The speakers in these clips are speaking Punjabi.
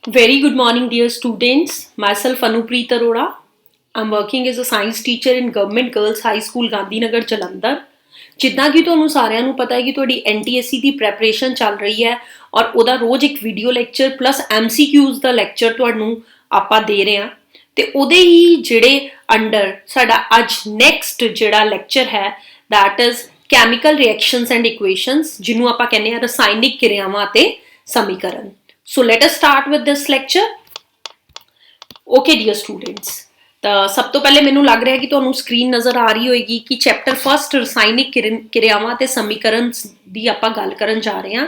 Very good morning, dear students. Myself, Anupreet Arora. I'm working as a science teacher in Government Girls High School, Gandhinagar, Jalandhar. ਜਿੱਦਾਂ ਕਿ ਤੁਹਾਨੂੰ ਸਾਰਿਆਂ ਨੂੰ ਪਤਾ ਹੈ ਕਿ ਤੁਹਾਡੀ NTSC ਦੀ ਪ੍ਰੈਪਰੇਸ਼ਨ ਚੱਲ ਰਹੀ ਹੈ ਔਰ ਉਹਦਾ ਰੋਜ਼ ਇੱਕ ਵੀਡੀਓ ਲੈਕਚਰ ਪਲੱਸ MCQs ਦਾ ਲੈਕਚਰ ਤੁਹਾਨੂੰ ਆਪਾਂ ਦੇ ਰਹੇ ਹਾਂ ਤੇ ਉਹਦੇ ਹੀ ਜਿਹੜੇ ਅੰਡਰ ਸਾਡਾ ਅੱਜ ਨੈਕਸਟ ਜਿਹੜਾ ਲੈਕਚਰ ਹੈ that is chemical reactions and equations ਜਿਹਨੂੰ ਆਪਾਂ ਕਹਿੰਦੇ ਆ ਰਸਾਇਣਿਕ ਕਿਰਿਆਵਾਂ ਅਤੇ ਸਮੀਕਰਨ. So let us start with this lecture. Okay dear students, ਤਾਂ ਸਭ ਤੋਂ ਪਹਿਲੇ ਮੈਨੂੰ ਲੱਗ ਰਿਹਾ ਕਿ ਤੁਹਾਨੂੰ ਸਕਰੀਨ ਨਜ਼ਰ ਆ ਰਹੀ ਹੋਏਗੀ ਕਿ ਚੈਪਟਰ ਫਸਟ ਰਸਾਇਣਿਕ ਕਿਰਿਆਵਾਂ ਤੇ ਸਮੀਕਰਨ ਦੀ ਆਪਾਂ ਗੱਲ ਕਰਨ ਜਾ ਰਹੇ ਹਾਂ.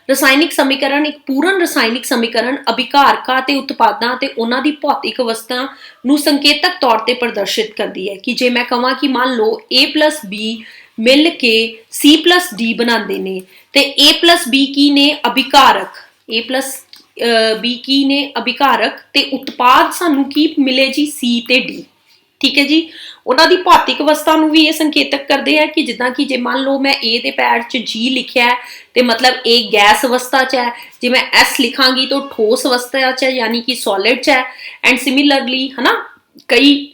ਰਸਾਇਣਿਕ ਸਮੀਕਰਨ ਇੱਕ ਪੂਰਨ ਰਸਾਇਣਿਕ ਸਮੀਕਰਨ ਅਭਿਕਾਰਕਾਂ ਤੇ ਉਤਪਾਦਾਂ ਤੇ ਉਹਨਾਂ ਦੀ ਭੌਤਿਕ ਅਵਸਥਾ ਨੂੰ ਸੰਕੇਤਕ ਤੌਰ ਤੇ ਪ੍ਰਦਰਸ਼ਿਤ ਕਰਦੀ ਹੈ ਕਿ ਜੇ ਮੈਂ ਕਹਾਂ ਕਿ ਮੰਨ ਲਓ A+B ਮਿਲ ਕੇ C+D ਬਣਾਉਂਦੇ ਨੇ ਤੇ A+B ਕੀ ਨੇ ਅਭਿਕਾਰਕ A+B ਕੀ ਨੇ ਅਭਿਕਾਰਕ ਤੇ ਉਤਪਾਦ ਸਾਨੂੰ ਕੀ ਮਿਲੇ ਜੀ C ਤੇ D. ਠੀਕ ਹੈ ਜੀ, ਉਹਨਾਂ ਦੀ ਭੌਤਿਕ ਅਵਸਥਾ ਨੂੰ ਵੀ ਇਹ ਸੰਕੇਤਕ ਕਰਦੇ ਆ ਕਿ ਜਿੱਦਾਂ ਕਿ ਜੇ ਮੰਨ ਲਓ ਮੈਂ A ਦੇ ਪੈਰ 'ਚ G ਲਿਖਿਆ ਤੇ ਮਤਲਬ A ਗੈਸ ਅਵਸਥਾ 'ਚ ਹੈ, ਜੇ ਮੈਂ S ਲਿਖਾਂਗੀ ਤਾਂ ਠੋਸ ਅਵਸਥਾ 'ਚ ਹੈ ਯਾਨੀ ਕਿ ਸੋਲਿਡ 'ਚ ਹੈ. ਐਂਡ ਸਿਮਿਲਰਲੀ ਹਨਾ ਕਈ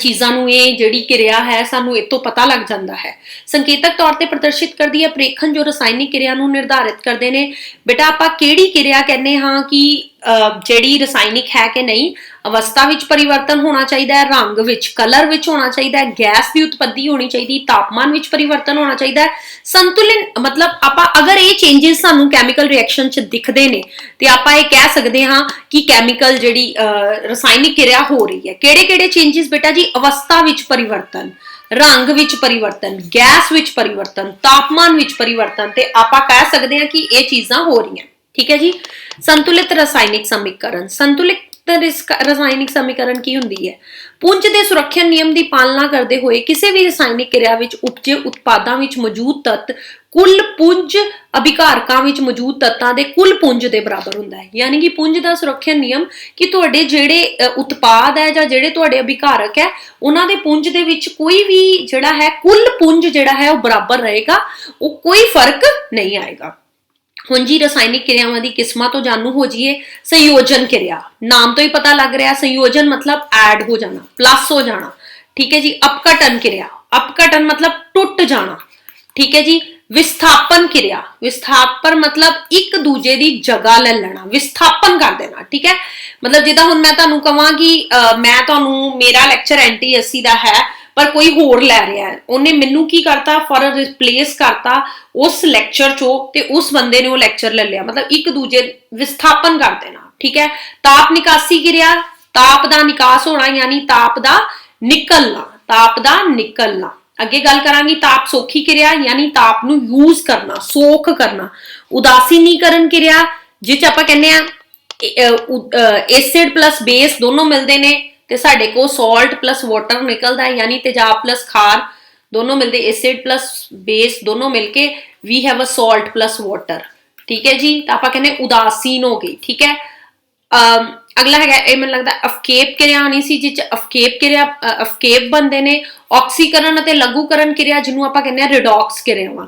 ਚੀਜ਼ਾਂ ਨੂੰ ਇਹ ਜਿਹੜੀ ਕਿਰਿਆ ਹੈ ਸਾਨੂੰ ਇਹ ਤੋਂ ਪਤਾ ਲੱਗ ਜਾਂਦਾ ਹੈ. ਸੰਕੇਤਕ ਤੌਰ ਤੇ ਪ੍ਰਦਰਸ਼ਿਤ ਕਰਦੀ ਹੈ ਪ੍ਰੇਖਣ ਜੋ ਰਸਾਇਣਿਕ ਕਿਰਿਆ ਨੂੰ ਨਿਰਧਾਰਿਤ ਕਰਦੇ ਨੇ. ਬੇਟਾ ਆਪਾਂ ਕਿਹੜੀ ਕਿਰਿਆ ਕਹਿੰਦੇ ਹਾਂ ਕਿ ਜਿਹੜੀ ਰਸਾਇਣਿਕ ਹੈ ਕਿ ਨਹੀਂ, ਅਵਸਥਾ ਵਿੱਚ ਪਰਿਵਰਤਨ ਹੋਣਾ ਚਾਹੀਦਾ ਹੈ, ਰੰਗ ਵਿੱਚ ਕਲਰ ਵਿੱਚ ਹੋਣਾ ਚਾਹੀਦਾ ਹੈ, ਗੈਸ ਦੀ ਉਤਪਤੀ ਹੋਣੀ ਚਾਹੀਦੀ, ਤਾਪਮਾਨ ਵਿੱਚ ਪਰਿਵਰਤਨ ਹੋਣਾ ਚਾਹੀਦਾ ਹੈ, ਸੰਤੁਲਨ ਮਤਲਬ ਆਪਾਂ ਅਗਰ ਇਹ ਚੇਂਜਸ ਸਾਨੂੰ ਕੈਮੀਕਲ ਰਿਐਕਸ਼ਨ 'ਚ ਦਿਖਦੇ ਨੇ ਤੇ ਆਪਾਂ ਇਹ ਕਹਿ ਸਕਦੇ ਹਾਂ ਕਿ ਕੈਮੀਕਲ ਜਿਹੜੀ ਰਸਾਇਣਿਕ ਕਿਰਿਆ ਹੋ ਰਹੀ ਹੈ. ਕਿਹੜੇ ਕਿਹੜੇ ਚੇਂਜਸ ਬੇਟਾ ਜੀ? ਅਵਸਥਾ ਵਿੱਚ ਪਰਿਵਰਤਨ, ਰੰਗ ਵਿੱਚ ਪਰਿਵਰਤਨ, ਗੈਸ ਵਿੱਚ ਪਰਿਵਰਤਨ, ਤਾਪਮਾਨ ਵਿੱਚ ਪਰਿਵਰਤਨ ਤੇ ਆਪਾਂ ਕਹਿ ਸਕਦੇ ਹਾਂ ਕਿ ਇਹ ਚੀਜ਼ਾਂ ਹੋ ਰਹੀਆਂ. ਠੀਕ ਹੈ ਜੀ. ਸੰਤੁਲਿਤ ਰਸਾਇਣਿਕ ਸਮੀਕਰਨ. ਸੰਤੁਲਿਤ ਰਸਾਇਣਿਕ ਸਮੀਕਰਨ ਕੀ ਹੁੰਦੀ ਹੈ? ਪੁੰਜ ਦੇ ਸੁਰੱਖਿਆ ਨਿਯਮ ਦੀ ਪਾਲਣਾ ਕਰਦੇ ਹੋਏ ਕਿਸੇ ਵੀ ਰਸਾਇਣਿਕ ਕਿਰਿਆ ਵਿੱਚ ਉਪਜੇ ਉਤਪਾਦਾਂ ਵਿੱਚ ਮੌਜੂਦ ਤੱਤ ਕੁੱਲ ਪੁੰਜ ਅਭਿਕਾਰਕਾਂ ਵਿੱਚ ਮੌਜੂਦ ਤੱਤਾਂ ਦੇ ਕੁੱਲ ਪੁੰਜ ਦੇ ਬਰਾਬਰ ਹੁੰਦਾ ਹੈ. ਯਾਨੀ ਕਿ ਪੁੰਜ ਦਾ ਸੁਰੱਖਿਆ ਨਿਯਮ ਕਿ ਤੁਹਾਡੇ ਜਿਹੜੇ ਉਤਪਾਦ ਹੈ ਜਾਂ ਜਿਹੜੇ ਤੁਹਾਡੇ ਅਭਿਕਾਰਕ ਹੈ ਉਹਨਾਂ ਦੇ ਪੁੰਜ ਦੇ ਵਿੱਚ ਕੋਈ ਵੀ ਜਿਹੜਾ ਹੈ ਕੁੱਲ ਪੁੰਜ ਜਿਹੜਾ ਹੈ ਉਹ ਬਰਾਬਰ ਰਹੇਗਾ, ਉਹ ਕੋਈ ਫਰਕ ਨਹੀਂ ਆਏਗਾ. ਹੁਣ ਜੀ ਰਸਾਇਣਿਕ ਕਿਰਿਆਵਾਂ ਦੀ ਕਿਸਮਾਂ ਤੋਂ ਜਾਣੂ ਹੋ ਜਾਈਏ. ਸੰਯੋਜਨ ਕਿਰਿਆ, ਨਾਮ ਤੋਂ ਹੀ ਪਤਾ ਲੱਗ ਰਿਹਾ ਸੰਯੋਜਨ ਮਤਲਬ ਐਡ ਹੋ ਜਾਣਾ, ਪਲੱਸ ਹੋ ਜਾਣਾ. ਠੀਕ ਹੈ ਜੀ. ਅਪਘਟਨ ਕਿਰਿਆ, ਅਪਘਟਨ ਮਤਲਬ ਟੁੱਟ ਜਾਣਾ. ਠੀਕ ਹੈ ਜੀ. ਵਿਸਥਾਪਨ ਕਿਰਿਆ, ਵਿਸਥਾਪਨ ਮਤਲਬ ਇੱਕ ਦੂਜੇ ਦੀ ਜਗ੍ਹਾ ਲੈ ਲੈਣਾ, ਵਿਸਥਾਪਨ ਕਰ ਦੇਣਾ. ਠੀਕ ਹੈ, ਮਤਲਬ ਜਿੱਦਾਂ ਹੁਣ ਮੈਂ ਤੁਹਾਨੂੰ ਕਹਾਂ ਕਿ ਮੈਂ ਤੁਹਾਨੂੰ ਮੇਰਾ ਲੈਕਚਰ NTSC ਦਾ ਹੈ ਪਰ ਕੋਈ ਹੋਰ ਲੈ ਰਿਹਾ ਹੈ, ਉਹਨੇ ਮੈਨੂੰ ਕੀ ਕਰਤਾ ਫॉर ਰਿਪਲੇਸ ਕਰਤਾ ਉਸ ਲੈਕਚਰ ਚੋਂ ਤੇ ਉਸ ਬੰਦੇ ਨੇ ਉਹ ਲੈਕਚਰ ਲੈ ਲਿਆ, ਮਤਲਬ ਇੱਕ ਦੂਜੇ ਵਿਸਥਾਪਨ ਕਰ ਦੇਣਾ. ਠੀਕ ਹੈ. ਤਾਪ ਨਿਕਾਸੀ ਕਿਰਿਆ, ਤਾਪ ਦਾ ਨਿਕਾਸ ਹੋਣਾ ਯਾਨੀ ਤਾਪ ਦਾ ਨਿਕਲਣਾ, ਤਾਪ ਦਾ ਨਿਕਲਣਾ. ਅੱਗੇ ਗੱਲ ਕਰਾਂਗੀ ਤਾਪ ਸੋਖੀ ਕਿਰਿਆ ਯਾਨੀ ਤਾਪ ਨੂੰ ਯੂਜ਼ ਕਰਨਾ, ਸੋਖ ਕਰਨਾ. ਉਦਾਸੀਨੀਕਰਨ ਕਿਰਿਆ ਜਿਹ 'ਚ ਆਪਾਂ ਕਹਿੰਦੇ ਆ ਐਸਿਡ ਪਲੱਸ ਬੇਸ ਦੋਨੋਂ ਮਿਲਦੇ ਨੇ ਤੇ ਸਾਡੇ ਕੋਲ ਸਾਲਟ ਪਲੱਸ ਵਾਟਰ ਨਿਕਲਦਾ ਹੈ ਯਾਨੀ ਤੇਜ਼ਾਬ ਪਲੱਸ ਖਾਰ ਦੋਨੋਂ ਮਿਲਦੇ, ਐਸਿਡ ਪਲੱਸ ਬੇਸ ਦੋਨੋਂ ਮਿਲ ਕੇ we have a salt plus water. ਠੀਕ ਹੈ ਜੀ. ਤਾਂ ਆਪਾਂ ਕਹਿੰਦੇ ਉਦਾਸੀਨ ਹੋ ਗਈ. ਠੀਕ ਹੈ. ਅਗਲਾ ਹੈਗਾ ਇਹ ਮੈਨੂੰ ਲੱਗਦਾ ਅਫਕੇਪ ਕਿਰਿਆ ਆਣੀ ਸੀ ਜਿਹ 'ਚ ਅਫਕੇਪ ਕਿਰਿਆ ਅਫਕੇਪ ਬਣਦੇ ਨੇ. ਆਕਸੀਕਰਨ ਅਤੇ ਲਘੂਕਰਨ ਕਿਰਿਆ ਜਿਹਨੂੰ ਆਪਾਂ ਕਹਿੰਦੇ ਆ ਰਿਡੌਕਸ ਕਿਰਿਆਵਾਂ.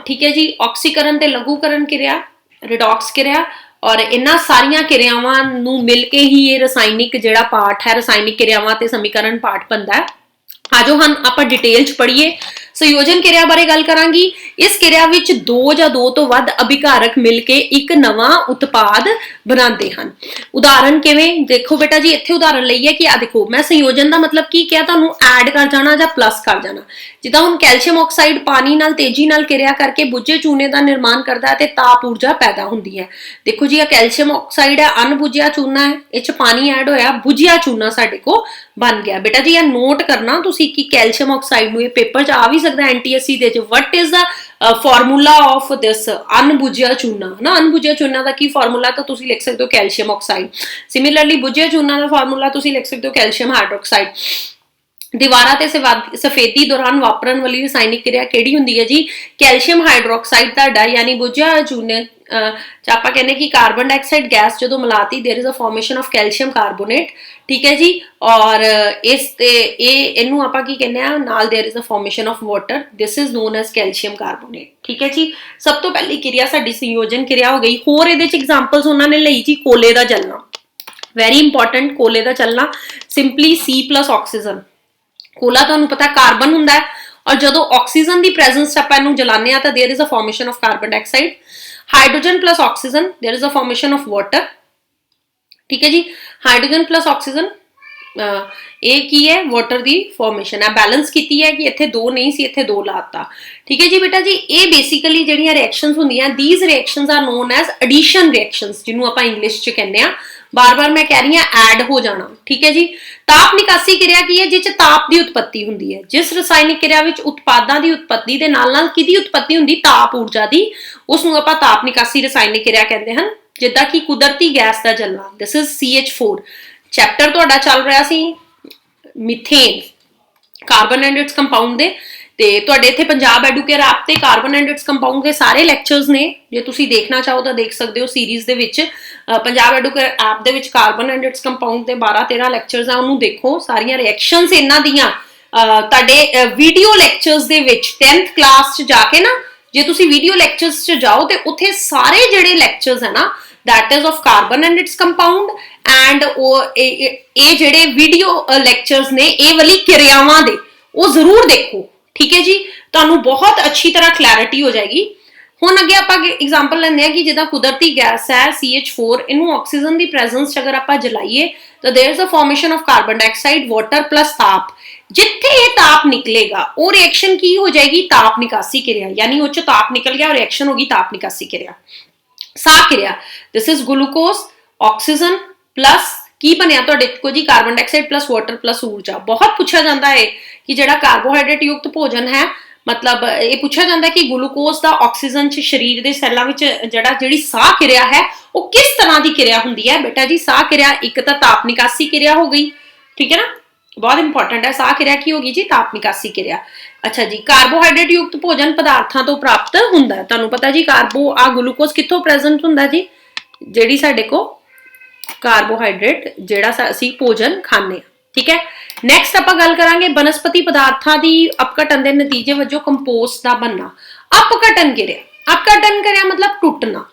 ਠੀਕ ਹੈ ਜੀ. ਆਕਸੀਕਰਨ ਤੇ ਲਘੂਕਰਨ ਕਿਰਿਆ ਰਿਡੌਕਸ ਕਿਰਿਆ ਔਰ ਇਹਨਾਂ ਸਾਰੀਆਂ ਕਿਰਿਆਵਾਂ ਨੂੰ ਮਿਲ ਕੇ ਹੀ ਇਹ ਰਸਾਇਣਿਕ ਜਿਹੜਾ ਪਾਠ ਹੈ ਰਸਾਇਣਿਕ ਕਿਰਿਆਵਾਂ ਤੇ ਸਮੀਕਰਨ ਪਾਠ ਬਣਦਾ ਹੈ. ਆਜੋ ਹੁਣ ਆਪਾਂ ਡਿਟੇਲ 'ਚ ਪੜ੍ਹੀਏ. ਸੰਯੋਜਨ ਕਿਰਿਆ ਬਾਰੇ ਗੱਲ ਕਰਾਂਗੀ. ਇਸ ਕਿਰਿਆ ਵਿੱਚ ਦੋ ਜਾਂ ਦੋ ਤੋਂ ਵੱਧ ਅਭਿਕਾਰਕ ਮਿਲ ਕੇ ਇੱਕ ਨਵਾਂ ਉਤਪਾਦ ਬਣਾਉਂਦੇ ਹਨ. ਉਦਾਹਰਨ ਕਿਵੇਂ? ਦੇਖੋ ਬੇਟਾ ਜੀ ਇੱਥੇ ਉਦਾਹਰਨ ਲਈ ਹੈ ਕਿ ਆ ਦੇਖੋ ਮੈਂ ਸੰਯੋਜਨ ਦਾ ਮਤਲਬ ਕੀ ਕਿਹਾ ਤੁਹਾਨੂੰ, ਐਡ ਕਰ ਜਾਣਾ ਜਾਂ ਪਲੱਸ ਕਰ ਜਾਣਾ. ਜਿੱਦਾਂ ਹੁਣ ਕੈਲਸ਼ੀਅਮ ਆਕਸਾਈਡ ਪਾਣੀ ਨਾਲ ਤੇਜ਼ੀ ਨਾਲ ਕਿਰਿਆ ਕਰਕੇ ਬੁੱਝੇ ਚੂਨੇ ਦਾ ਨਿਰਮਾਣ ਕਰਦਾ ਹੈ ਤੇ ਤਾਪ ਊਰਜਾ ਪੈਦਾ ਹੁੰਦੀ ਹੈ. ਦੇਖੋ ਜੀ ਇਹ ਕੈਲਸ਼ੀਅਮ ਆਕਸਾਈਡ ਹੈ, ਅਣਬੁੱਝਿਆ ਚੂਨਾ ਹੈ, ਇਹ 'ਚ ਪਾਣੀ ਐਡ ਹੋਇਆ, ਬੁੱਝਿਆ ਚੂਨਾ ਸਾਡੇ ਕੋਲ ਬਣ ਗਿਆ. ਬੇਟਾ ਜੀ ਇਹ ਨੋਟ ਕਰਨਾ ਤੁਸੀਂ ਕਿ ਕੈਲਸ਼ੀਅਮ ਆਕਸਾਈਡ ਨੂੰ ਇਹ ਪੇਪਰ 'ਚ ਆ ਵੀ ਸਕਦਾ NTSC ਦੇ 'ਚ. What is the formula of this ਅਣਬੁੱਝਿਆ ਚੂਨਾ ਹਨਾ, ਅਣਬੁੱਝਿਆ ਚੂਨਾ ਦਾ ਕੀ ਫਾਰਮੂਲਾ ਤਾਂ ਤੁਸੀਂ ਲਿਖ ਸਕਦੇ ਹੋ ਕੈਲਸ਼ੀਅਮ ਆਕਸਾਈਡ. ਸਿਮਿਲਰਲੀ ਬੁੱਝਿਆ ਚੂਨਾ ਦਾ ਫਾਰਮੂਲਾ ਤੁਸੀਂ ਲਿਖ ਸਕਦੇ ਹੋ ਕੈਲਸ਼ੀਅਮ ਹਾਈਡਰੋਕਸਾਈਡ. ਦੀਵਾਰਾਂ ਤੇ ਸਫੇਦੀ ਦੌਰਾਨ ਵਾਪਰਨ ਵਾਲੀ ਰਸਾਇਣਿਕ ਕਿਰਿਆ ਕਿਹੜੀ ਹੁੰਦੀ ਹੈ ਜੀ? ਕੈਲਸ਼ੀਅਮ ਹਾਈਡਰੋਕਸਾਈਡ ਤੁਹਾਡਾ ਯਾਨੀ ਬੁੱਝਿਆ ਚੂਨੇ ਆਪਾਂ ਕਹਿੰਦੇ कि कार्बन डाइऑक्साइड गैस जो मिलाती there is a formation of calcium carbonate, ठीक है जी। और इस ते इनू आपां की कहने आ नाल there is a formation of water, this is known as calcium carbonate, ठीक है जी। सब तो पहली क्रिया साडी संयोजन क्रिया हो गई। होर इहदे च एग्जांपल्स उन्होंने लई जी कोले दा जलना, वैरी इंपॉर्टेंट, कोले दा चलना simply C plus oxygen. Cola तुहानूं पता कार्बन हुंदा है और जदों ऑक्सीजन की प्रेजेंस आपां इहनूं जलाने आ तां there is a formation of carbon dioxide. Hydrogen plus oxygen there is a formation of water, ठीक है जी। हाइड्रोजन प्लस ऑक्सीजन ये की है वाटर की फॉर्मेशन है। बैलेंस की है कि इत्थे दो नहीं सी, इत्थे दो लाता, ठीक है जी बेटा जी। ये बेसिकली जिहड़ियां रिएक्शंस हुंदियां these reactions are known as addition reactions, जिन्हों आपां इंग्लिश च कहने आ। बार बार मैं कह रही हूं ऐड हो जाना, ठीक है जी। ताप निकासी क्रिया की है जिस ताप की उत्पत्ति हुंदी है। जिस रसायनिक क्रिया विच उत्पादां की उत्पत्ति दे नाल नाल किहदी उत्पत्ति हुंदी ताप ऊर्जा की, उसनूं आपां ताप निकासी रसायनिक क्रिया कहते हैं। जिद्दां कि कुदरती गैस का जलना, दिस इज CH4। चैप्टर तुहाडा चल रहा सी methane, carbon and its compound दे, ते तुहाडे इत्थे पंजाब एडुकेयर ऐप ते कार्बन एंड इट्स कंपाउंड के सारे लैक्चर्स ने, जे तुसीं देखना चाहो तो देख सकते हो सीरीज़ दे विच। पंजाब एडुकेयर ऐप दे विच कार्बन एंड इट्स कंपाउंड दे 12-13 लैक्चर्स आ, उहनूं देखो। सारियां रिएक्शंस इन्हां दियां तुहाडे वीडियो लैक्चर्स दे विच 10th क्लास च जाके ना, जे तुसीं वीडियो लैक्चर्स च जाओ तो उत्थे सारे जिहड़े लैक्चर्स है ना that is of carbon and its compound and ये जिहड़े वीडियो लैक्चर्स ने ये वाली क्रियावां दे वो जरूर देखो, ठीक है जी। तुहानूं बहुत अच्छी तरह क्लैरिटी हो जाएगी। हुण अगे आपां एग्जांपल लैंदे हां कि जिद्दां कुदरती गैस है CH4, इनू ऑक्सीजन की प्रेजेंस अगर आपां जलाइए तो there is a formation of carbon dioxide, water plus ताप। जिथे ये ताप निकलेगा वो रिएक्शन की हो जाएगी ताप निकासी क्रिया, यानी वो ताप निकल गया और रिएक्शन होगी ताप निकासी क्रिया। साह क्रिया, this is glucose oxygen plus की बनया तुहाडे कोल जी carbon dioxide plus water plus ऊर्जा। बहुत पूछा जाता है कि जिहड़ा कार्बोहाइड्रेट युक्त भोजन है, मतलब ये पूछा जाता है कि ग्लूकोज का ऑक्सीजन च शरीर के सैलों में जिहड़ी साह क्रिया है वो किस तरह की क्रिया हुंदी है। बेटा जी साह क्रिया एक तो ताप निकासी क्रिया हो गई, ठीक है ना, बहुत इंपॉर्टेंट है। साह क्रिया की होगी जी ताप निकासी क्रिया। अच्छा जी, कार्बोहाइड्रेट युक्त भोजन पदार्थों तो प्राप्त हुंदा है। तुहानूं पता जी कार्बो आ ग्लूकोज कित्थों प्रेजेंट हुंदा जी, जिहड़ी साडे को कार्बोहाइड्रेट जिहड़ा असीं भोजन खाने, ठीक है। नैक्सट आपां गल करांगे वनस्पति पदार्थां दी अपघटन दे नतीजे वजों कंपोस्ट दा बनना। अपघटन क्रिया, अपघटन क्रिया मतलब टुटना।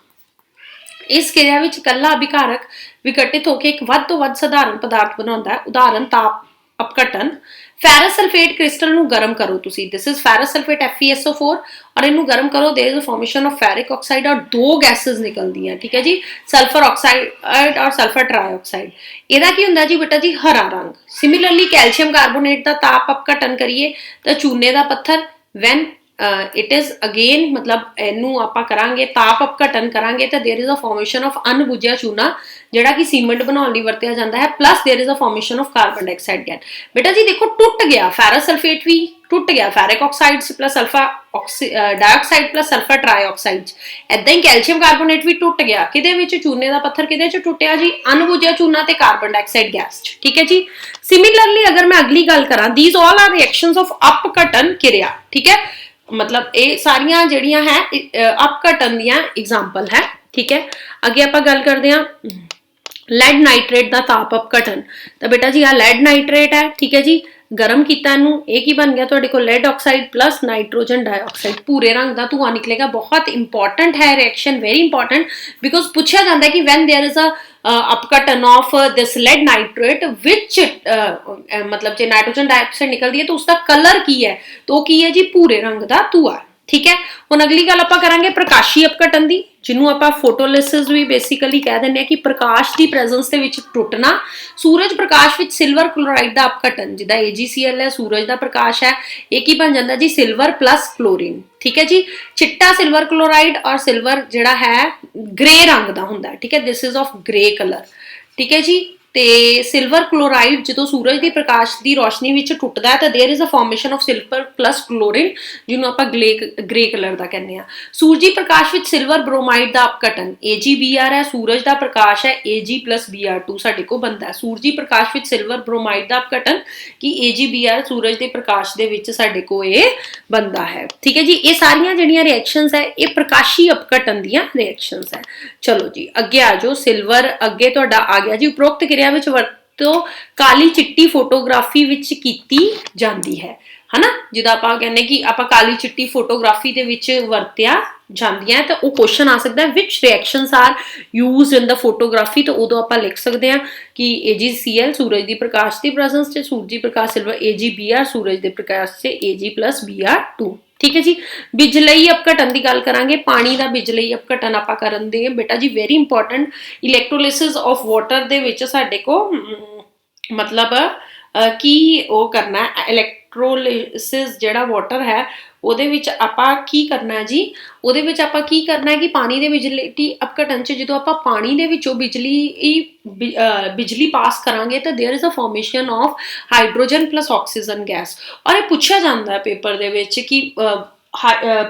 इस क्रिया विच कल्ला अभिकारक विघटित होकर एक वध तो वध साधारण पदार्थ बनाउंदा है। उदाहरण ताप अपघटन। फेरस सल्फेट क्रिस्टल नूं गर्म करो तुसी, this is ferrous sulphate FeSO4 और इनू गर्म करो, there is a formation of ferric oxide और दो गैसेस निकलती हैं, ठीक है जी, सल्फर ऑक्साइड और सल्फर ट्राईऑक्साइड। इहदा की हुंदा जी बेटा जी हरा रंग। सिमिलरली कैल्शियम कार्बोनेट का ताप अपघटन करिए तो चूने का पत्थर वैन इट इज अगेन मतलब इनू आपां करांगे ताप अपघटन करांगे तो there is a formation of अनबुझिया चूना जिहड़ा कि सीमेंट बनाउण लई वरतिया जांदा है, plus there is a formation of carbon dioxide gas. बेटा जी देखो टुट गया, फेरस सल्फेट भी टुट गया, ferric oxides plus sulphur dioxide plus sulphur trioxides. इदां ही कैल्शियम कार्बोनेट भी टुट गया, किहदे विच चूने का पत्थर किहदे च टुटिया जी अनबुझिया चूना ते कार्बन डाइऑक्साइड गैस च, ठीक है जी। सिमिलरली अगर मैं अगली गल करां, these all are reactions of अपघटन क्रिया, ठीक है, मतलब ये सारियां जिहड़ियां है अपघटन दियां एग्जांपल है, ठीक है। अगे आपां गल करदे हां लैड नाइट्रेट का ताप अपघटन। तो बेटा जी आ लैड नाइट्रेट है, ठीक है जी, गर्म किया इनू, ये की बन गया तुहाडे कोल lead oxide plus nitrogen dioxide, भूरे रंग का धुआं निकलेगा। बहुत इंपॉर्टेंट है रिएक्शन, वेरी इंपॉर्टेंट, बिकॉज पूछा जाता है कि वैन देयर इज अ अपघटन ऑफ दिस लेड नाइट्रेट विच मतलब जो नाइट्रोजन डाइऑक्साइड निकलती है तो उसका कलर की है, तो की है जी भूरे रंग का धुआं, ठीक है। हुण अगली गल आपां करांगे प्रकाशी अपघटन दी, जिन्हों आपां फोटोलिसिस भी बेसिकली कह दिंदे कि प्रकाश की प्रेजेंस दे विच टुटना। सूरज प्रकाश विच सिल्वर क्लोराइड का अपघटन, जिद्दां AgCl है, सूरज का प्रकाश है, ये की बन जाता जी सिल्वर प्लस क्लोरीन, ठीक है जी। चिट्टा सिल्वर क्लोराइड और सिल्वर जिहड़ा है ग्रे रंग का हुंदा है, ठीक है, this is of grey colour, ठीक है जी। ਤੇ ਸਿਲਵਰ ਕਲੋਰਾਈਡ ਜਦੋਂ ਸੂਰਜ ਦੀ ਪ੍ਰਕਾਸ਼ ਦੀ ਰੋਸ਼ਨੀ ਵਿੱਚ ਟੁੱਟਦਾ ਹੈ ਤਾਂ there is a formation of silver plus chlorine, ਜਿਹਨੂੰ ਆਪਾਂ ਗ੍ਰੇ ਕਲਰ ਦਾ ਕਹਿੰਦੇ ਆ। ਸੂਰਜੀ ਪ੍ਰਕਾਸ਼ ਵਿੱਚ ਸਿਲਵਰ ਬ੍ਰੋਮਾਈਡ ਦਾ ਅਪਘਟਨ AgBr ਹੈ, ਸੂਰਜ ਦਾ ਪ੍ਰਕਾਸ਼ ਹੈ Ag plus Br2 ਸਾਡੇ ਕੋਲ ਬਣਦਾ ਹੈ। ਸੂਰਜੀ ਪ੍ਰਕਾਸ਼ ਵਿੱਚ ਸਿਲਵਰ ਬ੍ਰੋਮਾਈਡ ਦਾ ਅਪਘਟਨ ਕਿ AgBr ਸੂਰਜ ਦੇ ਪ੍ਰਕਾਸ਼ ਦੇ ਵਿੱਚ ਸਾਡੇ ਕੋਲ ਇਹ ਬਣਦਾ ਹੈ। ਠੀਕ ਹੈ ਜੀ, ਇਹ ਸਾਰੀਆਂ ਜਿਹੜੀਆਂ ਰਿਐਕਸ਼ਨਸ ਹੈ ਇਹ ਪ੍ਰਕਾਸ਼ੀ ਅਪਘਟਨ ਦੀਆਂ ਰਿਐਕਸ਼ਨਸ ਹੈ। ਚਲੋ ਜੀ ਅੱਗੇ ਆ ਜਾਓ। ਸਿਲਵਰ ਅੱਗੇ ਤੁਹਾਡਾ ਆ ਗਿਆ ਜੀ। ਉਪਰੋਕਤ ਕਿਰਿਆ ਵਿੱਚ ਵਰਤੋਂ ਕਾਲੀ ਚਿੱਟੀ ਫੋਟੋਗ੍ਰਾਫੀ ਵਿੱਚ ਕੀਤੀ ਜਾਂਦੀ ਹੈ, ਹਨਾ। ਜਿੱਦਾਂ ਆਪਾਂ ਕਹਿੰਦੇ ਕਿ ਆਪਾਂ ਕਾਲੀ ਚਿੱਟੀ ਫੋਟੋਗ੍ਰਾਫੀ ਦੇ ਵਿੱਚ ਵਰਤਿਆ ਜਾਂਦੀਆਂ ਤਾਂ ਉਹ ਕੁਐਸਚਨ ਆ ਸਕਦਾ ਵਿਚ ਰਿਐਕਸ਼ਨਸ ਆਰ ਯੂਜ਼ਡ ਇਨ ਦਾ ਫੋਟੋਗ੍ਰਾਫੀ, ਤਾਂ ਉਦੋਂ ਆਪਾਂ ਲਿਖ ਸਕਦੇ ਹਾਂ ਕਿ AgCl ਸੂਰਜ ਦੀ ਪ੍ਰਕਾਸ਼ ਦੀ ਪ੍ਰੈਜ਼ੈਂਸ 'ਚ ਸੂਰਜੀ ਪ੍ਰਕਾਸ਼ ਸਿਲਵਰ, AgBr ਸੂਰਜ ਦੇ ਪ੍ਰਕਾਸ਼ 'ਚ Ag plus Br2। ਠੀਕ ਹੈ ਜੀ। ਬਿਜਲਈ ਅਪਘਟਨ ਦੀ ਗੱਲ ਕਰਾਂਗੇ। ਪਾਣੀ ਦਾ ਬਿਜਲਈ ਅਪਘਟਨ ਆਪਾਂ ਕਰਨ ਦੇ ਬੇਟਾ ਜੀ ਵੈਰੀ ਇੰਪੋਰਟੈਂਟ। ਇਲੈਕਟ੍ਰੋਲਿਸਿਸ ਆਫ ਵਾਟਰ ਦੇ ਵਿੱਚ ਸਾਡੇ ਕੋ ਮਤਲਬ ਕੀ ਉਹ ਕਰਨਾ ਹੈ, ਇਲੈਕਟ੍ਰੋਲਿਸਿਸ ਜਿਹੜਾ ਵਾਟਰ ਹੈ ਉਹਦੇ ਵਿੱਚ ਆਪਾਂ ਕੀ ਕਰਨਾ ਜੀ, ਉਹਦੇ ਵਿੱਚ ਆਪਾਂ ਕੀ ਕਰਨਾ ਹੈ ਕਿ ਪਾਣੀ ਦੇ ਬਿਜਲਈ ਅਪਘਟਨ 'ਚ ਜਦੋਂ ਆਪਾਂ ਪਾਣੀ ਦੇ ਵਿੱਚੋਂ ਬਿਜਲੀ ਪਾਸ ਕਰਾਂਗੇ ਤਾਂ there is a formation of hydrogen plus oxygen gas. ਔਰ ਇਹ ਪੁੱਛਿਆ ਜਾਂਦਾ ਹੈ ਪੇਪਰ ਦੇ ਵਿੱਚ ਕਿ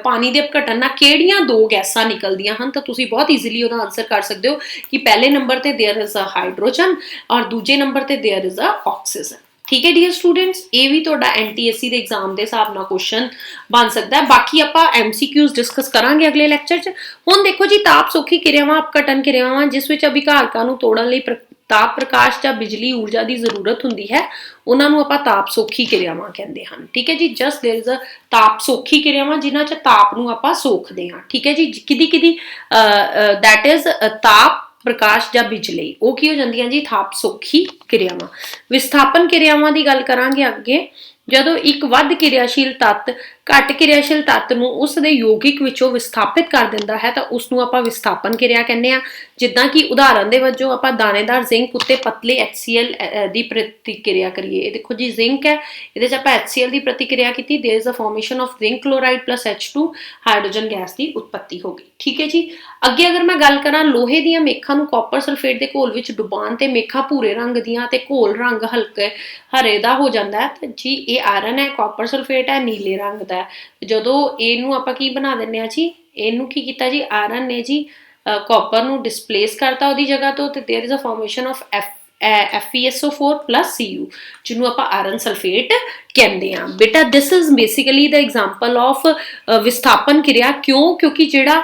ਪਾਣੀ ਦੇ ਅਪਘਟਨ ਨਾਲ ਕਿਹੜੀਆਂ ਦੋ ਗੈਸਾਂ ਨਿਕਲਦੀਆਂ ਹਨ, ਤਾਂ ਤੁਸੀਂ ਬਹੁਤ ਈਜ਼ੀਲੀ ਉਹਦਾ ਆਨਸਰ ਕਰ ਸਕਦੇ ਹੋ ਕਿ ਪਹਿਲੇ ਨੰਬਰ ਤੇ देयर इज अ ਹਾਈਡਰੋਜਨ ਔਰ ਦੂਜੇ ਨੰਬਰ ਤੇ देयर इज अ ਆਕਸੀਜਨ। ठीक है डियर स्टूडेंट्स, ये भी तुहाडा NTSC के एग्जाम के हिसाब नाल क्वेश्चन बन सकता है। बाकी आपां MCQs डिस्कस करांगे अगले लैक्चर च। हुण देखो जी ताप सौखी किरियावां अपघटन किरियावां जिस विच अभिकारकां नूं तोड़न लई ताप प्रकाश जां बिजली ऊर्जा की जरूरत हुंदी है उन्हां नूं आपां ताप सौखी किरियावां कहंदे हन। ठीक है जी, जस्ट देयर इज अ ताप सौखी किरियावां जिन्हां च ताप नूं आपां सोखदे हां। ठीक है जी, किदी दैट इज ताप प्रकाश ਜਾਂ ਬਿਜਲੀ ਉਹ ਕੀ ਹੋ ਜਾਂਦੀਆਂ ਜੀ ਤਾਪ ਸੌਖੀ ਕਿਰਿਆਵਾਂ। ਵਿਸਥਾਪਨ ਕਿਰਿਆਵਾਂ ਦੀ ਗੱਲ ਕਰਾਂਗੇ ਅੱਗੇ। ਜਦੋਂ ਇੱਕ ਵੱਧ ਕਿਰਿਆਸ਼ੀਲ ਤੱਤ ਘੱਟ ਕਿਰਿਆਸ਼ੀਲ ਤੱਤ ਨੂੰ ਉਸ ਦੇ ਯੋਗਿਕ ਵਿੱਚੋਂ ਵਿਸਥਾਪਿਤ ਕਰ ਦਿੰਦਾ ਹੈ ਤਾਂ ਉਸ ਨੂੰ ਆਪਾਂ ਵਿਸਥਾਪਨ ਕਿਰਿਆ ਕਹਿੰਦੇ ਆ। ਜਿੱਦਾਂ ਕਿ ਉਦਾਹਰਨ ਦੇ ਵਜੋਂ ਆਪਾਂ ਦਾਣੇਦਾਰ ਜ਼ਿੰਕ ਉੱਤੇ ਪਤਲੇ HCl ਦੀ ਪ੍ਰਤੀਕਿਰਿਆ ਕਰੀਏ। ਇਹ ਦੇਖੋ ਜੀ ਜ਼ਿੰਕ ਹੈ, ਇਹਦੇ 'ਚ ਆਪਾਂ HCl ਦੀ ਪ੍ਰਤੀਕਿਰਿਆ ਕੀਤੀ, there is a formation of zinc chloride plus H2 hydrogen gas ਦੀ ਉਤਪत्ति ਹੋ ਗਈ। ਠੀਕ ਹੈ ਜੀ। ਅੱਗੇ ਅਗਰ ਮੈਂ ਗੱਲ ਕਰਾਂ ਲੋਹੇ ਦੀਆਂ ਮੇਖਾਂ ਨੂੰ ਕਾਪਰ ਸਲਫੇਟ ਦੇ ਘੋਲ ਵਿੱਚ ਡੁਬਾਉਣ ਤੇ ਮੇਖਾਂ ਭੂਰੇ ਰੰਗ ਦੀਆਂ ਤੇ ਘੋਲ ਰੰਗ ਹਲਕੇ ਹਰੇ ਦਾ ਹੋ ਜਾਂਦਾ ਹੈ ਤਾਂ ਜੀ ਇਹ ਆਇਰਨ ਹੈ, ਕਾਪਰ ਸਲਫੇਟ ਹੈ, ਨੀਲੇ ਰੰਗ ਦਾ। ਜਦੋਂ ਇਹਨੂੰ ਆਪਾਂ ਕੀ ਬਣਾ ਦਿੰਦੇ ਆ ਜੀ, ਇਹਨੂੰ ਕੀ ਕੀਤਾ ਜੀ ਆਇਰਨ ਨੇ ਜੀ ਕਾਪਰ ਨੂੰ ਡਿਸਪਲੇਸ ਕਰਤਾ ਉਹਦੀ ਜਗ੍ਹਾ ਤੋਂ ਤੇ there is a formation of FeSO4 plus Cu ਜਿਹਨੂੰ ਆਪਾਂ ਆਇਰਨ ਸਲਫੇਟ ਕਹਿੰਦੇ ਆ। ਬੇਟਾ this is basically the example of ਵਿਸਥਾਪਨ ਕਿਰਿਆ। ਕਿਉਂਕਿ ਜਿਹੜਾ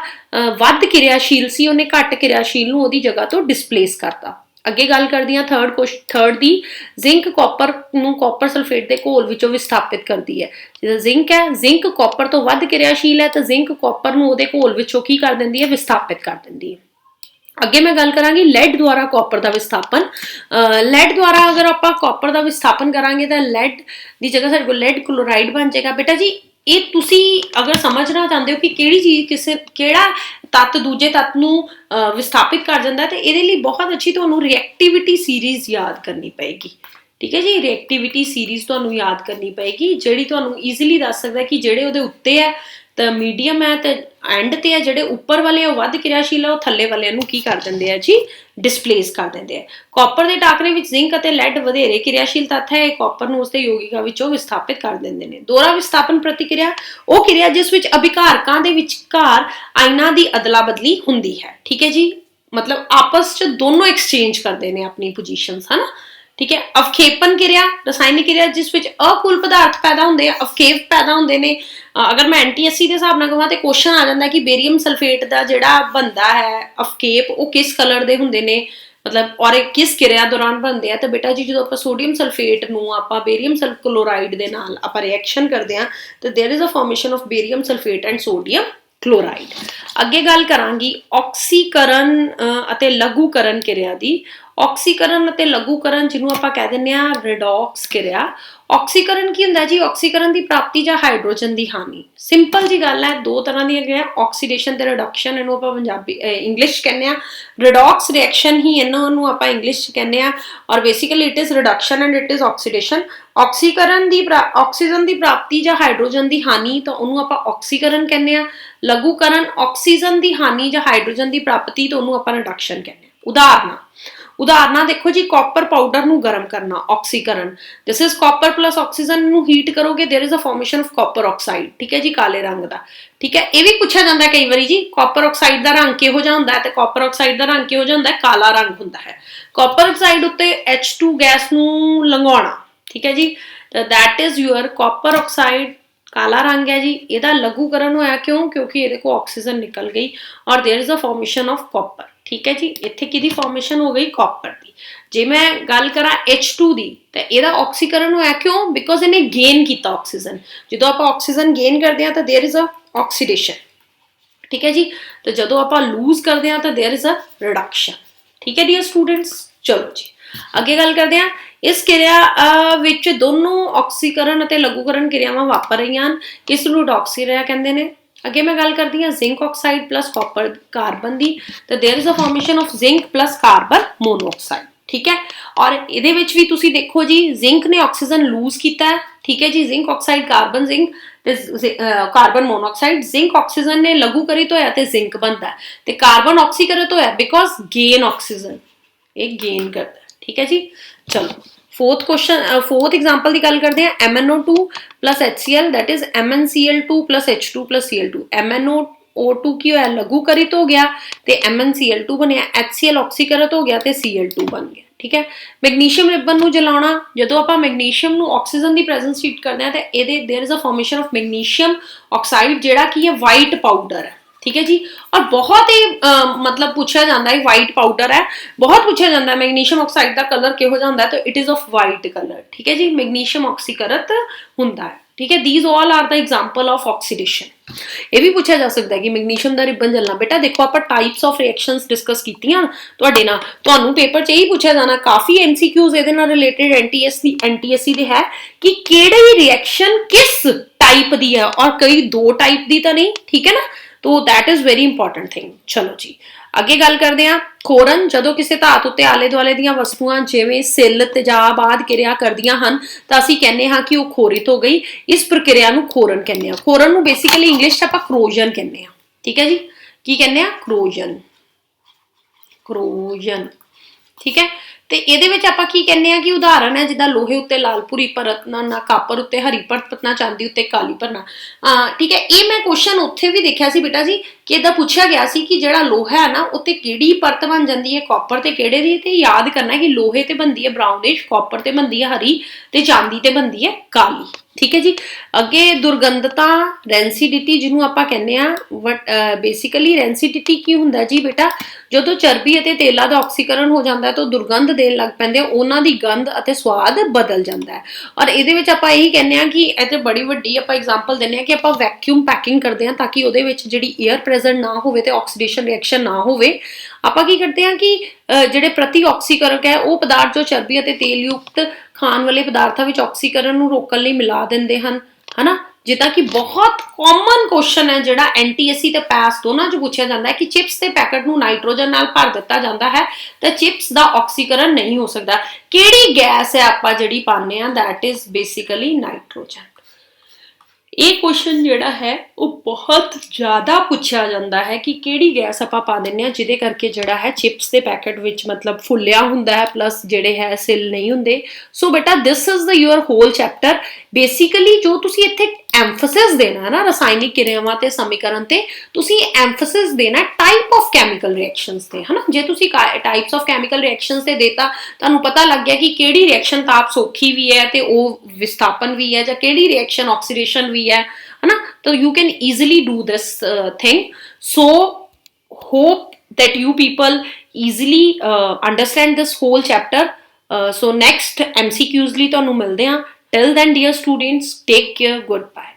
ਵੱਧ ਕਿਰਿਆਸ਼ੀਲ ਸੀ ਉਹਨੇ ਘੱਟ ਕਿਰਿਆਸ਼ੀਲ ਨੂੰ ਉਹਦੀ ਜਗ੍ਹਾ ਤੋਂ ਡਿਸਪਲੇਸ ਕਰਤਾ। ਅੱਗੇ ਗੱਲ ਕਰਦੀ ਹਾਂ ਥਰਡ ਦੀ। ਜ਼ਿੰਕ ਕਾਪਰ ਨੂੰ ਕਾਪਰ ਸਲਫੇਟ ਦੇ ਘੋਲ ਵਿੱਚੋਂ ਵਿਸਥਾਪਿਤ ਕਰਦੀ ਹੈ। ਜਿਹੜਾ ਜ਼ਿੰਕ ਹੈ, ਜ਼ਿੰਕ ਕਾਪਰ ਤੋਂ ਵੱਧ ਕਿਰਿਆਸ਼ੀਲ ਹੈ ਤਾਂ ਜ਼ਿੰਕ ਕਾਪਰ ਨੂੰ ਉਹਦੇ ਘੋਲ ਵਿੱਚੋਂ ਕੀ ਕਰ ਦਿੰਦੀ ਹੈ, ਵਿਸਥਾਪਿਤ ਕਰ ਦਿੰਦੀ ਹੈ। ਅੱਗੇ ਮੈਂ ਗੱਲ ਕਰਾਂਗੀ ਲੈਡ ਦੁਆਰਾ ਕਾਪਰ ਦਾ ਵਿਸਥਾਪਨ। ਲੈਡ ਦੁਆਰਾ ਅਗਰ ਆਪਾਂ ਕਾਪਰ ਦਾ ਵਿਸਥਾਪਨ ਕਰਾਂਗੇ ਤਾਂ ਲੈਡ ਦੀ ਜਗ੍ਹਾ ਸਾਡੇ ਕੋਲ ਲੈਡ ਕਲੋਰਾਈਡ ਬਣ ਜਾਏਗਾ। ਬੇਟਾ ਜੀ ਇਹ ਤੁਸੀਂ ਅਗਰ ਸਮਝਣਾ ਚਾਹੁੰਦੇ ਹੋ ਕਿ ਕਿਹੜੀ ਚੀਜ਼ ਕਿਹੜਾ ਤੱਤ ਦੂਜੇ ਤੱਤ ਨੂੰ ਵਿਸਥਾਪਿਤ ਕਰ ਜਾਂਦਾ ਤੇ ਇਹਦੇ ਲਈ ਬਹੁਤ ਅੱਛੀ ਤੁਹਾਨੂੰ ਰਿਐਕਟਿਵਿਟੀ ਸੀਰੀਜ਼ ਯਾਦ ਕਰਨੀ ਪਏਗੀ। ਠੀਕ ਹੈ ਜੀ, ਰਿਐਕਟਿਵਿਟੀ ਸੀਰੀਜ਼ ਤੁਹਾਨੂੰ ਯਾਦ ਕਰਨੀ ਪਏਗੀ ਜਿਹੜੀ ਤੁਹਾਨੂੰ ਈਜ਼ੀਲੀ ਦੱਸ ਸਕਦਾ ਕਿ ਜਿਹੜੇ ਉਹਦੇ ਉੱਤੇ ਹੈ ਤਾਂ ਮੀਡੀਅਮ ਹੈ ਤੇ ਐਂਡ ਤੇ ਹੈ, ਜਿਹੜੇ ਉੱਪਰ ਵਾਲੇ ਉਹ ਵੱਧ ਕਿਰਿਆਸ਼ੀਲ ਹੈ ਉਹ ਥੱਲੇ ਵਾਲਿਆਂ ਨੂੰ ਕੀ ਕਰ ਦਿੰਦੇ ਆ ਜੀ ਡਿਸਪਲੇਸ ਕਰ ਦਿੰਦੇ ਆ। ਕਾਪਰ ਦੇ ਟਾਕਰੇ ਵਿੱਚ ਜ਼ਿੰਕ ਅਤੇ ਲੈਡ ਵਧੇਰੇ ਕਿਰਿਆਸ਼ੀਲ ਤੱਤ ਹੈ, ਇਹ ਕਾਪਰ ਨੂੰ ਉਸਦੇ ਯੋਗਿਕਾ ਵਿੱਚੋਂ ਵਿਸਥਾਪਿਤ ਕਰ ਦਿੰਦੇ ਨੇ। ਦੋਹਰਾ ਵਿਸਥਾਪਨ ਪ੍ਰਤੀਕਿਰਿਆ ਉਹ ਕਿਰਿਆ ਜਿਸ ਵਿੱਚ ਅਭਿਕਾਰਕਾਂ ਦੇ ਵਿਚਕਾਰ ਆਇਨਾਂ ਦੀ ਅਦਲਾ ਬਦਲੀ ਹੁੰਦੀ ਹੈ। ਠੀਕ ਹੈ ਜੀ, ਮਤਲਬ ਆਪਸ 'ਚ ਦੋਨੋਂ ਐਕਸਚੇਂਜ ਕਰਦੇ ਨੇ ਆਪਣੀ ਪੋਜੀਸ਼ਨਸ, ਹਨਾ। ਠੀਕ ਹੈ। ਅਵਖੇਪਨ ਕਿਰਿਆ ਰਸਾਇਣਿਕ ਕਿਰਿਆ ਜਿਸ ਵਿੱਚ ਅਕੁਲ ਪਦਾਰਥ ਪੈਦਾ ਹੁੰਦੇ ਆ, ਅਵਖੇਪ ਪੈਦਾ ਹੁੰਦੇ ਨੇ। ਅਗਰ ਮੈਂ NTSC ਦੇ ਹਿਸਾਬ ਨਾਲ ਕਹਾਂ ਤੇ ਕੁਐਸਚਨ ਆ ਜਾਂਦਾ ਕਿ ਬੇਰੀਅਮ ਸਲਫੇਟ ਦਾ ਜਿਹੜਾ ਬਣਦਾ ਹੈ ਅਵਖੇਪ ਉਹ ਕਿਸ ਕਲਰ ਦੇ ਹੁੰਦੇ ਨੇ, ਮਤਲਬ ਔਰ ਇਹ ਕਿਸ ਕਿਰਿਆ ਦੌਰਾਨ ਬਣਦੇ ਆ। ਤਾਂ ਬੇਟਾ ਜੀ ਜਦੋਂ ਆਪਾਂ ਸੋਡੀਅਮ ਸਲਫੇਟ ਨੂੰ ਆਪਾਂ ਬੇਰੀਅਮ ਕਲੋਰਾਈਡ ਦੇ ਨਾਲ ਆਪਾਂ ਰਿਐਕਸ਼ਨ ਕਰਦੇ ਆ ਤਾਂ there is a formation of barium sulphate and sodium chloride. ਅੱਗੇ ਗੱਲ ਕਰਾਂਗੀ ਆਕਸੀਕਰਨ ਅਤੇ ਲਘੂਕਰਨ ਕਿਰਿਆ ਦੀ। ਆਕਸੀਕਰਨ ਅਤੇ ਲਘੂਕਰਨ ਜਿਹਨੂੰ ਆਪਾਂ ਕਹਿ ਦਿੰਦੇ ਆ ਰਿਡੌਕਸ ਕਿਰਿਆ। ਆਕਸੀਕਰਨ ਕੀ ਹੁੰਦਾ ਜੀ, ਆਕਸੀਕਰਨ ਦੀ ਪ੍ਰਾਪਤੀ ਜਾਂ ਹਾਈਡਰੋਜਨ ਦੀ ਹਾਨੀ। ਸਿੰਪਲ ਜੀ ਗੱਲ ਹੈ, ਦੋ ਤਰ੍ਹਾਂ ਦੀਆਂ ਹੈਗੀਆਂ ਆਕਸੀਡੇਸ਼ਨ ਤੇ ਰਿਡਕਸ਼ਨ, ਇਹਨੂੰ ਆਪਾਂ ਇੰਗਲਿਸ਼ ਕਹਿੰਦੇ ਆ ਰਿਡੌਕਸ ਰਿਐਕਸ਼ਨ ਹੀ ਇਹਨਾਂ ਨੂੰ ਆਪਾਂ ਇੰਗਲਿਸ਼ ਕਹਿੰਦੇ ਆ ਔਰ basically it is reduction and it is oxidation. ਆਕਸੀਕਰਨ ਦੀ ਆਕਸੀਜਨ ਦੀ ਪ੍ਰਾਪਤੀ ਜਾਂ ਹਾਈਡਰੋਜਨ ਦੀ ਹਾਨੀ ਤਾਂ ਉਹਨੂੰ ਆਪਾਂ ਆਕਸੀਕਰਨ ਕਹਿੰਦੇ ਆ। ਲਘੂਕਰਨ ਆਕਸੀਜਨ ਦੀ ਹਾਨੀ ਜਾਂ ਹਾਈਡਰੋਜਨ ਦੀ ਪ੍ਰਾਪਤੀ ਤਾਂ ਉਹਨੂੰ ਆਪਾਂ ਰਿਡਕਸ਼ਨ ਕਹਿੰਦੇ ਆ। ਉਦਾਹਰਨਾਂ ਉਦਾਹਰਨਾਂ ਦੇਖੋ ਜੀ, ਕਾਪਰ ਪਾਊਡਰ ਨੂੰ ਗਰਮ ਕਰਨਾ, ਆਕਸੀਕਰਨ, this is copper plus oxygen ਨੂੰ ਹੀਟ ਕਰੋਗੇ there is a formation of copper oxide, ਠੀਕ ਹੈ ਜੀ, ਕਾਲੇ ਰੰਗ ਦਾ, ਠੀਕ ਹੈ। ਇਹ ਵੀ ਪੁੱਛਿਆ ਜਾਂਦਾ ਕਈ ਵਾਰੀ ਜੀ, ਕਾਪਰ ਆਕਸਾਈਡ ਦਾ ਰੰਗ ਕਿਹੋ ਜਿਹਾ ਹੁੰਦਾ ਹੈ, ਤੇ ਕਾਪਰ ਆਕਸਾਈਡ ਦਾ ਰੰਗ ਕਿਹੋ ਜਿਹਾ ਹੁੰਦਾ ਹੈ, ਕਾਲਾ ਰੰਗ ਹੁੰਦਾ ਹੈ। ਕਾਪਰ ਆਕਸਾਈਡ ਉੱਤੇ H2 ਗੈਸ ਨੂੰ ਲੰਘਾਉਣਾ, ਠੀਕ ਹੈ ਜੀ, ਤਾਂ that is your copper oxide, काला रंग है जी, ਇਹਦਾ ਲਘੂਕਰਨ ਹੋਇਆ ਕਿਉਂ, ਕਿਉਂਕਿ ਇਹਦੇ ਕੋ ਆਕਸੀਜਨ ਨਿਕਲ ਗਈ ਔਰ there is a formation of copper, ਠੀਕ ਹੈ ਜੀ। ਇੱਥੇ ਕਿਹਦੀ ਫਾਰਮੇਸ਼ਨ ਹੋ ਗਈ, ਕਾਪਰ ਦੀ। ਜੇ ਮੈਂ ਗੱਲ ਕਰਾਂ H2 ਦੀ, ਤਾਂ ਇਹਦਾ ਆਕਸੀਕਰਨ ਹੋਇਆ ਕਿਉਂ, ਬਿਕੋਜ਼ ਇਹਨੇ ਗੇਨ ਕੀਤਾ ਆਕਸੀਜਨ। ਜਦੋਂ ਆਪਾਂ ਆਕਸੀਜਨ ਗੇਨ ਕਰਦੇ ਹਾਂ ਤਾਂ देयर इज अ ਆਕਸੀਡੇਸ਼ਨ, ਠੀਕ ਹੈ ਜੀ। ਤੇ ਜਦੋਂ ਆਪਾਂ ਲੂਜ਼ ਕਰਦੇ ਹਾਂ ਤਾਂ देयर इज अ ਰਿਡਕਸ਼ਨ, ਠੀਕ ਹੈ ਡੀਅਰ ਸਟੂਡੈਂਟਸ। ਚਲੋ ਜੀ ਅੱਗੇ ਗੱਲ ਕਰਦੇ ਹਾਂ। ਇਸ ਕਿਰਿਆ ਵਿੱਚ ਦੋਨੋਂ ਆਕਸੀਕਰਨ ਅਤੇ ਲਘੂਕਰਨ ਕਿਰਿਆਵਾਂ ਵਾਪਰ ਰਹੀਆਂ ਹਨ, ਕਿਸ ਨੂੰ ਰਿਡੌਕਸ ਕਿਰਿਆ ਕਹਿੰਦੇ ਨੇ। ਅੱਗੇ ਮੈਂ ਗੱਲ ਕਰਦੀ ਹਾਂ zinc oxide plus copper carbon ਦੀ, ਤਾਂ there is a formation of zinc plus carbon monoxide, ਠੀਕ ਹੈ। ਔਰ ਇਹਦੇ ਵਿੱਚ ਵੀ ਤੁਸੀਂ ਦੇਖੋ ਜੀ, ਜ਼ਿੰਕ ਨੇ ਆਕਸੀਜਨ ਲੂਜ਼ ਕੀਤਾ ਹੈ, ਠੀਕ ਹੈ ਜੀ, ਜ਼ਿੰਕ ਆਕਸਾਈਡ ਕਾਰਬਨ ਜ਼ਿੰਕ ਤੇ ਕਾਰਬਨ ਮੋਨੋਆਕਸਾਈਡ। ਜ਼ਿੰਕ ਆਕਸੀਜਨ ਨੇ ਲਘੂਕਰਿਤ ਹੋਇਆ ਤੇ ਜ਼ਿੰਕ ਬਣਦਾ, ਤੇ ਕਾਰਬਨ ਆਕਸੀਕਰਿਤ ਹੋਇਆ ਬਿਕੋਜ਼ ਗੇਨ ਆਕਸੀਜਨ, ਇਹ ਗੇਨ ਕਰਦਾ, ਠੀਕ ਹੈ ਜੀ। ਚਲੋ फोर्थ एग्जाम्पल की गल करते हैं। MnO2 plus HCl that is MnCl2 plus H2 plus Cl2। MnO2 की होया लघुकरित हो गया ते MnCl2 बनया, HCl ऑक्सीकरित हो गया ते Cl2 बन गया, ठीक है। मैग्नीशियम रिबन नूं जलाना, जदों आपां मैग्नीशियम नूं ऑक्सीजन की प्रेजेंस हीट करते हैं तो ये there is a formation of magnesium oxide, जिहड़ा की है वाइट पाउडर है, ठीक है जी। और बहुत ही मतलब पूछा जाता है, वाइट पाउडर है, बहुत पूछा जाता है मैग्नीशियम ऑक्साइड का कलर किहो जिहा हुंदा है, तो it is of white colour, ठीक है जी। मैग्नीशियम ऑक्सीकरित हुंदा है, ठीक है। These all are the example of oxidation. ये भी पूछा जा सकता है कि मैग्नीशियम का रिबन जलना। बेटा देखो आप टाइप्स ऑफ रिएक्शंस डिस्कस कीतियां तुहाडे नाल, तुहानूं पेपर च यही पूछा जाना, काफ़ी MCQs इहदे नाल रिलेटेड NTSC दे है कि किहड़ी रिएक्शन किस टाइप दी है, और कई दो टाइप दी तो नहीं, ठीक है ना, तो that is very important thing. चलो जी अगे गल करते हैं। खोरन, जदों किसी धातु ते आले दुआले दीयां वस्तुआं जिवें सिल तेजाब आदि किरिया करदियां हन तां असीं कहने हां कि वो खोरित हो गई, इस प्रक्रिया नूं खोरन कहने आ। खोरन नूं बेसिकली इंग्लिश च आपां क्रोजन कहने आ, ठीक है जी। की कहने आ, क्रोजन, क्रोजन, ठीक है। ਤੇ ਇਹਦੇ ਵਿੱਚ ਆਪਾਂ ਕੀ ਕਹਿੰਦੇ ਆ ਕਿ ਉਦਾਹਰਨ ਹੈ ਜਿੱਦਾਂ ਲੋਹੇ ਉੱਤੇ ਲਾਲ ਭੂਰੀ ਪਰਤ ਨਾ ਕਾਪਰ ਉੱਤੇ ਹਰੀ ਪਰਤ ਨਾ ਚਾਂਦੀ ਉੱਤੇ ਕਾਲੀ ਭਰਨਾ, ਠੀਕ ਹੈ। ਇਹ ਮੈਂ ਕੁਐਸਚਨ ਉੱਥੇ ਵੀ ਦੇਖਿਆ ਸੀ ਬੇਟਾ ਜੀ ਕਿ ਇਹਦਾ ਪੁੱਛਿਆ ਗਿਆ ਸੀ ਕਿ ਜਿਹੜਾ ਲੋਹਾ ਹੈ ਨਾ ਉੱਤੇ ਕਿਹੜੀ ਪਰਤ ਬਣ ਜਾਂਦੀ ਹੈ, ਕਾਪਰ ਤੇ ਕਿਹੜੇ ਦੀ, ਤੇ ਯਾਦ ਕਰਨਾ ਕਿ ਲੋਹੇ ਤੇ ਬਣਦੀ ਹੈ ਬਰਾਊਨਿਸ਼, ਕਾਪਰ ਤੇ ਬਣਦੀ ਹੈ ਹਰੀ, ਤੇ ਚਾਂਦੀ ਤੇ ਬਣਦੀ ਹੈ ਕਾਲੀ, ठीक है जी। अगे दुर्गंधता, रेंसीडिटी जिन्हों आपां कहने आ, बेसिकली रेंसीडिटी की हुंदा जी बेटा, जदों चर्बी अते तेलां दा ऑक्सीकरण हो जाता है तो दुर्गंध देण लग पैंदे, उन्हां दी गंध अते स्वाद बदल जाता है। और इहदे विच आपां यही कहने आ कि इहते बड़ी वड्डी आपां एग्जाम्पल दिंदे आ कि आपां वैक्यूम पैकिंग करते हैं ताकि उहदे विच जिहड़ी एयर प्रेजेंट ना होवे ते ऑक्सीडेशन रिएक्शन ना होवे। आपां की करते हैं कि जिहड़े प्रति ऑक्सीकरक है वो पदार्थ जो चर्बी अते तेल युक्त खाण वाले पदार्थां विच ऑक्सीकरण नूं रोकण लई मिला दिंदे हन, है ना। जिद्दां कि बहुत कॉमन क्वेश्चन है जिहड़ा NTSC ते पैस दोनों च पूछा जाता है कि चिप्स के पैकेट नूं नाइट्रोजन नाल भर दिता जाता है तो चिप्स का ऑक्सीकरण नहीं हो सकता। किहड़ी गैस है आपां जिहड़ी पाने आ, दैट इज बेसिकली नाइट्रोजन। ये क्वेश्चन जिहड़ा है वो बहुत ज़्यादा पूछा जाता है कि किहड़ी गैस आपां पा दिंदे आ जिहदे करके जिहड़ा है चिप्स के पैकेट विच मतलब फुल्लिया हुंदा है प्लस जिहड़े है सिल नहीं हुंदे। सो बेटा this is the your whole chapter. Basically जो तुसीं इत्थे एम्फसिस देना है ना रसायनिक क्रियावां ते समीकरण ते, तुसीं एम्फसिस देना टाइप ऑफ कैमिकल रिएक्शंस ते, है ना। जे तुसीं टाइप्स ऑफ कैमिकल रिएक्शंस ते देता तुहानूं पता लग गया कि किहड़ी रिएक्शन ताप सौखी भी है ते वो विस्थापन भी है, जां किहड़ी रिएक्शन ऑक्सीडेशन भी है ना, तो you can easily do this thing. So hope that you people easily understand this whole chapter. So next MCQs ਲਈ ਤੁਹਾਨੂੰ ਮਿਲਦੇ ਹਾਂ। Till then dear students, take care, goodbye.